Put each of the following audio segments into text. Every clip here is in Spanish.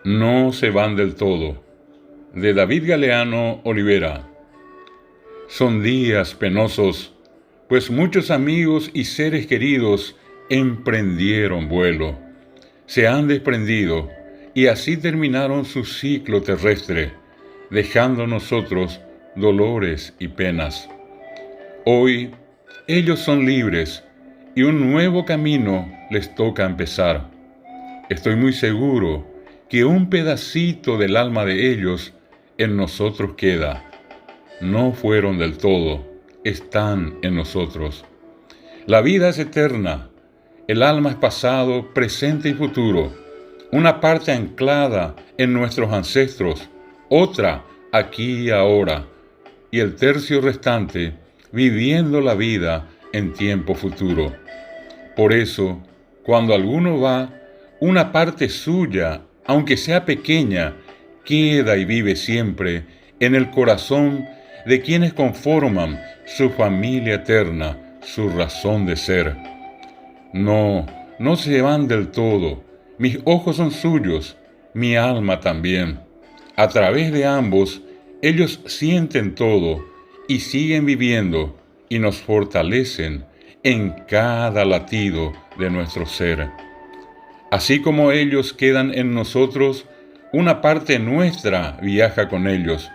No se van del todo, de David Galeano Olivera. Son días penosos, pues muchos amigos y seres queridos emprendieron vuelo, se han desprendido y así terminaron su ciclo terrestre, dejando nosotros dolores y penas. Hoy ellos son libres y un nuevo camino les toca empezar. Estoy muy seguro que un pedacito del alma de ellos en nosotros queda. No fueron del todo, están en nosotros. La vida es eterna, el alma es pasado, presente y futuro, una parte anclada en nuestros ancestros, otra aquí y ahora, y el tercio restante viviendo la vida en tiempo futuro. Por eso, cuando alguno va, una parte suya, aunque sea pequeña, queda y vive siempre en el corazón de quienes conforman su familia eterna, su razón de ser. No, no se van del todo. Mis ojos son suyos, mi alma también. A través de ambos, ellos sienten todo y siguen viviendo y nos fortalecen en cada latido de nuestro ser. Así como ellos quedan en nosotros, una parte nuestra viaja con ellos,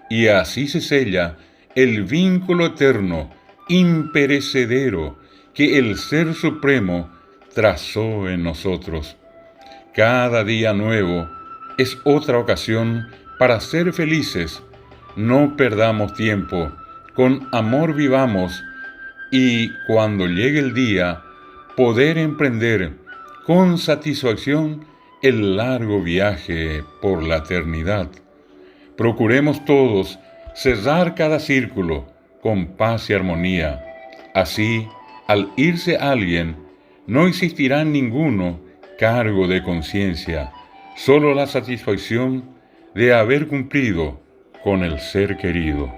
y así se sella el vínculo eterno, imperecedero, que el Ser Supremo trazó en nosotros. Cada día nuevo es otra ocasión para ser felices. No perdamos tiempo, con amor vivamos, y cuando llegue el día, poder emprender con satisfacción el largo viaje por la eternidad. Procuremos todos cerrar cada círculo con paz y armonía. Así, al irse alguien, no existirá ninguno cargo de conciencia, solo la satisfacción de haber cumplido con el ser querido.